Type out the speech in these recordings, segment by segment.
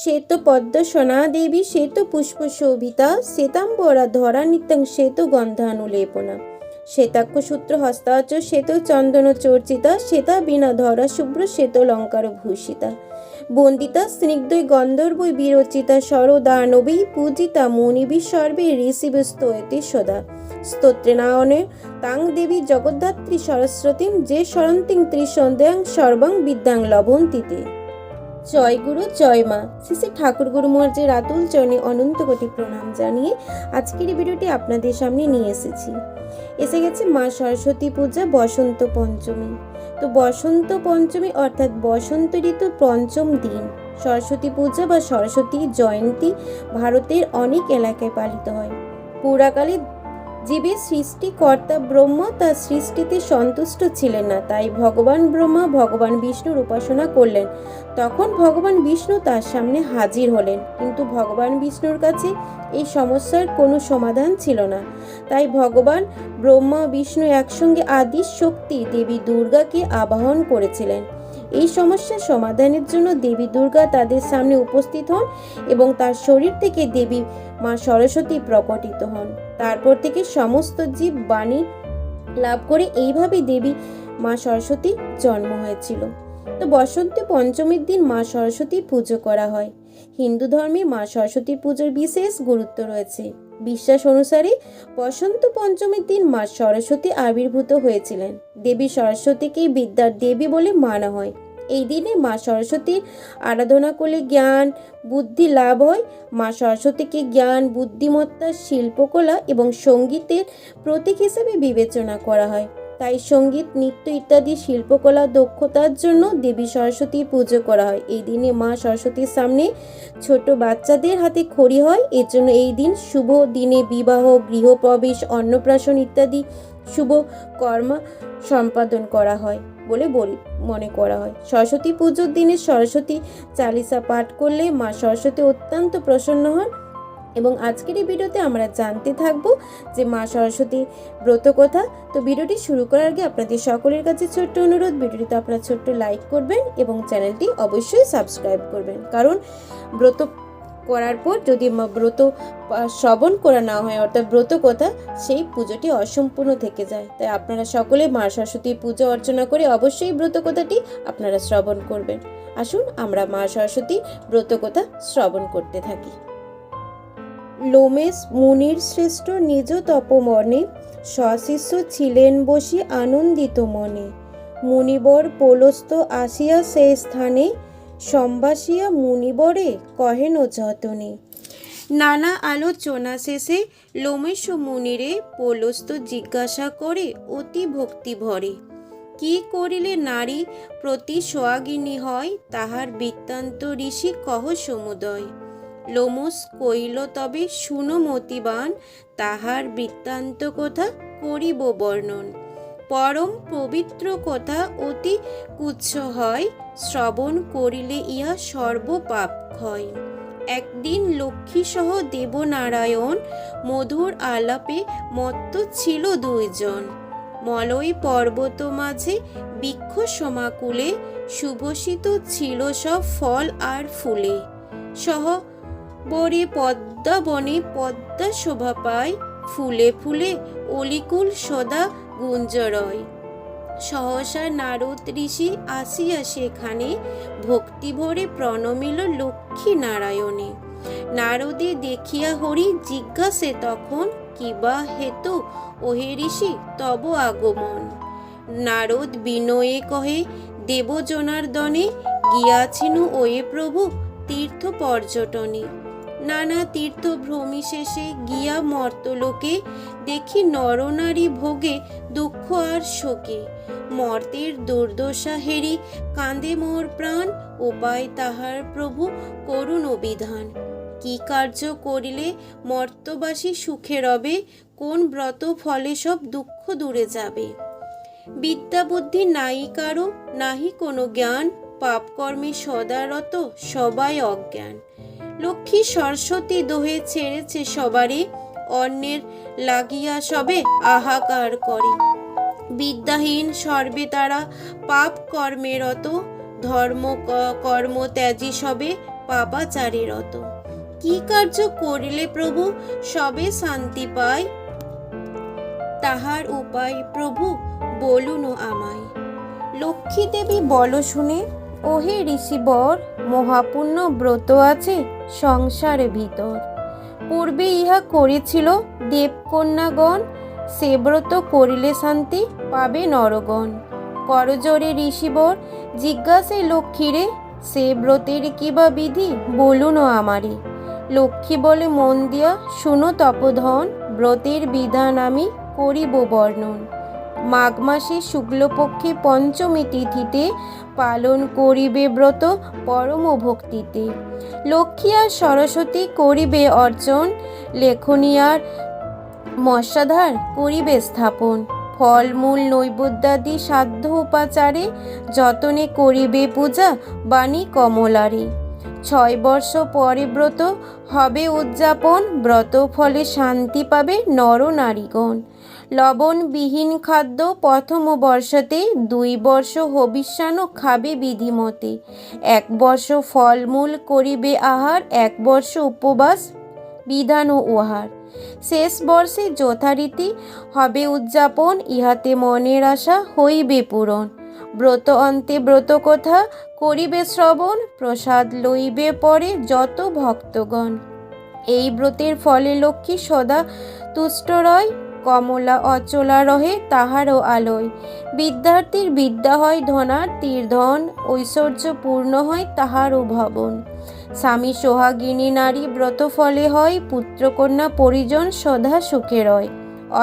শ্বেত পদ্ম সোনা দেবী শ্বেত পুষ্প শোভিতা শ্বেতাম্বরা ধরা নিত্যং শ্বেত গন্ধানুলেপনা শ্বেতাক্ষ সূত্র হস্তাচ শ্বেত চন্দন চর্চিতা শ্বেতা বীণা ধরা শুভ্র শ্বেত লঙ্কার ভূষিতা বন্দিতা স্নিগ্ধৈ গন্ধর্বৈ বিরচিতা সরদানবী পূজিতা মুনিবি সর্বে ঋষিব স্তয়তে সদা স্তোত্রে নায়নে তাং দেবী জগদ্ধাত্রী সরস্বতীং যে স্মরন্তিং ত্রিসন্ধ্যাং সর্বাং বিদ্যাং লভন্তিতে। জয় গুরু জয় মা। শ্রী ঠাকুর গুরু মহারাজের আতুল চরণে অনন্ত কোটি প্রণাম জানিয়ে আজকের এই ভিডিওটি আপনাদের সামনে নিয়ে এসে গেছে মা সরস্বতী পূজা বসন্ত পঞ্চমী। তো বসন্ত পঞ্চমী অর্থাৎ বসন্ত ঋতু পঞ্চম দিন সরস্বতী পূজা বা সরস্বতী জয়ন্তী ভারতের অনেক এলাকায় পালিত হয়। পুরাকালে জীবের সৃষ্টিকর্তা ব্রহ্মা তার সৃষ্টিতে সন্তুষ্ট ছিলেন না, তাই ভগবান ব্রহ্মা ভগবান বিষ্ণুর উপাসনা করলেন। তখন ভগবান বিষ্ণু তার সামনে হাজির হলেন, কিন্তু ভগবান বিষ্ণুর কাছে এই সমস্যার কোনো সমাধান ছিল না। তাই ভগবান ব্রহ্মা বিষ্ণু একসঙ্গে আদি শক্তি দেবী দুর্গাকে আবাহন করেছিলেন। এই সমস্যার সমাধানের জন্য দেবী দুর্গা তাদের সামনে উপস্থিত হন এবং তার শরীর থেকে দেবী মা সরস্বতী প্রকটিত হন। তারপর থেকে সমস্ত জীব বাণী লাভ করে এইভাবে দেবী মা সরস্বতীর জন্ম হয়েছিল। তো বসন্ত পঞ্চমীর দিন মা সরস্বতীর পুজো করা হয়। হিন্দু ধর্মে মা সরস্বতীর পুজোর বিশেষ গুরুত্ব রয়েছে। বিশ্বাস অনুসারে বসন্ত পঞ্চমীর দিন মা সরস্বতী আবির্ভূত হয়েছিলেন। দেবী সরস্বতীকে বিদ্যার দেবী বলে মানা হয়। এই দিনে মা সরস্বতীর আরাধনা করলে জ্ঞান বুদ্ধি লাভ হয়। মা সরস্বতীকে জ্ঞান বুদ্ধিমত্তা শিল্পকলা এবং সঙ্গীতের প্রতীক হিসেবে বিবেচনা করা হয়। তাই সঙ্গীত নৃত্য ইত্যাদি শিল্পকলা দক্ষতার জন্য দেবী সরস্বতীর পুজো করা হয়। এই দিনে মা সরস্বতীর সামনে ছোট বাচ্চাদের হাতে খড়ি হয়। এর জন্য এই দিন শুভ দিনে বিবাহ গৃহপ্রবেশ অন্নপ্রাশন ইত্যাদি শুভ কর্ম সম্পাদন করা হয় বলে মনে করা হয়। সরস্বতী পুজোর দিনে সরস্বতী চালিসা পাঠ করলে মা সরস্বতী অত্যন্ত প্রসন্ন হন। এবং আজকের এই ভিডিওতে আমরা জানতে থাকবো যে মা সরস্বতী ব্রত কথা। তো ভিডিওটি শুরু করার আগে আপনাদের সকলের কাছে ছোট্ট অনুরোধ, ভিডিওটিতে আপনারা ছোট্ট লাইক করবেন এবং চ্যানেলটি অবশ্যই সাবস্ক্রাইব করবেন, কারণ ব্রত করার পর যদি ব্রত শ্রবণ করা না হয় অর্থাৎ ব্রত কথা, সেই পুজোটি অসম্পূর্ণ থেকে যায়। তাই আপনারা সকলে মা সরস্বতীর পুজো অর্চনা করে অবশ্যই ব্রত কথাটি আপনারা শ্রবণ করবেন। আসুন আমরা মা সরস্বতী ব্রত কথা শ্রবণ করতে থাকি। লোমেশ মুনির শ্রেষ্ঠ নিজ তপমনে সশিষ্য ছিলেন বসি আনন্দিত মনে মুনিবর পোলস্ত আসিয়া সে স্থানে সম্বাসিয়া মুনিবরে কহেন যতনে। নানা আলোচনা শেষে লোমেশ মুনিরে পোলস্ত জিজ্ঞাসা করে অতি ভক্তি ভরে কি করিলে নারী প্রতি সোয়াগিনী হয় তাহার বৃত্তান্ত ঋষি কহ সমুদয়। লোমস কইল তবে শুনো মতিবান তাহার বৃত্তান্ত কথা করিব বর্ণন। পরম পবিত্র কথা অতি কুচ্ছ হয় শ্রবণ করিলে ইহা সর্বপাপ ক্ষয়। একদিন লক্ষ্মী সহ দেবনারায়ণ মধুর আলাপে মত্ত ছিল দুইজন। মলয় পর্বত মাঝে বৃক্ষ সমাকুলে সুভূষিত ছিল সব ফল আর ফুলে। সহ বরে পদ্মা বনে পদ্মা শোভা পায় ফুলে ফুলে অলিকুল সদা গুঞ্জরয়। সহসা নারদ ঋষি আসিয়া সেখানে ভক্তি ভরে প্রণমিল লক্ষ্মী নারায়ণে। নারদে দেখিয়া হরি জিজ্ঞাসে তখন কিবা হেতু ওহে ঋষি তব আগমন। নারদ বিনয়ে কহে দেবজনার্দনে গিয়াছিনু ওয়ে প্রভু তীর্থ পর্যটনে। নানা তীর্থ ভ্রমি শেষে গিয়া মর্তলোকে দেখি নরনারী ভোগে দুঃখ আর শোকে। মর্তের দুর্দশা হেরি কাঁদে মোর প্রাণ উপায় তাহার প্রভু করুণ বিধান। কি কার্য করিলে মর্তবাসী সুখে রবে কোন ব্রত ফলে সব দুঃখ দূরে যাবে। বিদ্যা বুদ্ধি নাই কারো নাহি কোনো জ্ঞান পাপ কর্মে সদারত সবাই অজ্ঞান। লক্ষ্মী সরস্বতী দোহে ছেড়েছে সবারে অন্যের লাগিয়া সবে আহাকার করে। বিদ্যাহীন সর্বে তারা পাপ কর্মে রত ধর্ম কর্ম ত্যাজি সবে পাপাচারে রত। কি কার্য করিলে প্রভু সবে শান্তি পায়, তাহার উপায় প্রভু বলুন আমায়। লক্ষ্মী দেবী বল শুনে, ওহে ঋষিবর, মহাপুণ্য ব্রত আছে সংসারে ভিতর। পূর্বে ইহা করেছিল দেবকন্যাগণ, সে ব্রত করিলে শান্তি পাবে নরগণ। করজোরে ঋষিবর জিজ্ঞাসে লক্ষ্মীরে, সে ব্রতের কি বা বিধি বলুন আমারে। লক্ষ্মী বলে, মন দিয়া শুনো তপোধন, ব্রতের বিধান আমি করিব বর্ণন। মাঘ মাসে শুক্লপক্ষে পঞ্চমী তিথিতে পালন করিবে ব্রত পরম ভক্তিতে। লক্ষ্মী আর সরস্বতী করিবে অর্চন, লেখনী আর মৎস্যাধার করিবে স্থাপন। ফলমূল নৈবেদ্যাদি সাধ্য উপাচারে, যতনে করিবে পূজা বাণী কমলারে। 6 বর্ষ পরে ব্রত হবে উদযাপন, ব্রত ফলে শান্তি পাবে নর নারীগণ। লবণবিহীন খাদ্য প্রথম বর্ষতে, 2 বর্ষ হবিষ্যান্ন খাবে বিধিমতে। 1 বর্ষ ফলমূল করিবে আহার, 1 বর্ষ উপবাস বিধান ও উহার। শেষ বর্ষে যথারীতি হবে উদযাপন, ইহাতে মনের আশা হইবে পূরণ। ব্রত অন্তে ব্রত কথা করিবে শ্রবণ, প্রসাদ লইবে পরে যত ভক্তগণ। এই ব্রতের ফলে লক্ষ্মী সদা তুষ্ট রয়, কমলা অচলা রহে তাহারও আলোয়। বিদ্যার্থীর বিদ্যা হয়, ধনার্থীর ধন, ঐশ্বর্য পূর্ণ হয় তাহারও ভবন। স্বামী সোহাগিনী নারী ব্রত ফলে হয়, পুত্রকন্যা পরিজন সদা সুখে রয়।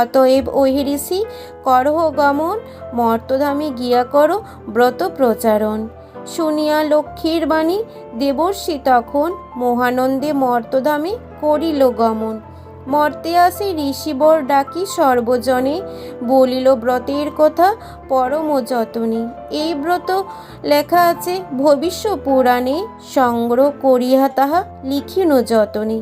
অতএব ওহে ঋষি করহ গমন, মর্তধামে গিয়া করো ব্রত প্রচারণ। শুনিয়া লক্ষ্মীর বাণী দেবর্ষি তখন, মহানন্দে মর্তধামে করিল গমন। মর্তে আসি ঋষিবর ডাকি সর্বজনে, বলিল ব্রতের কথা পরম যতনে। এই ব্রত লেখা আছে ভবিষ্য পুরাণে, সংগ্রহ করিয়া তাহা লিখিন যতনে।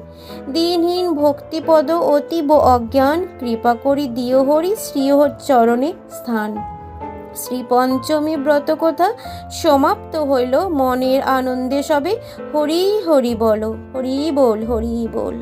দিনহীন ভক্তিপদ অতীব অজ্ঞান, কৃপা করি দিও হরি শ্রীহর চরণে স্থান। শ্রী পঞ্চমী ব্রত কথা সমাপ্ত হইল, মনের আনন্দে সবে হরি হরি বলো, হরি বল হরি বল।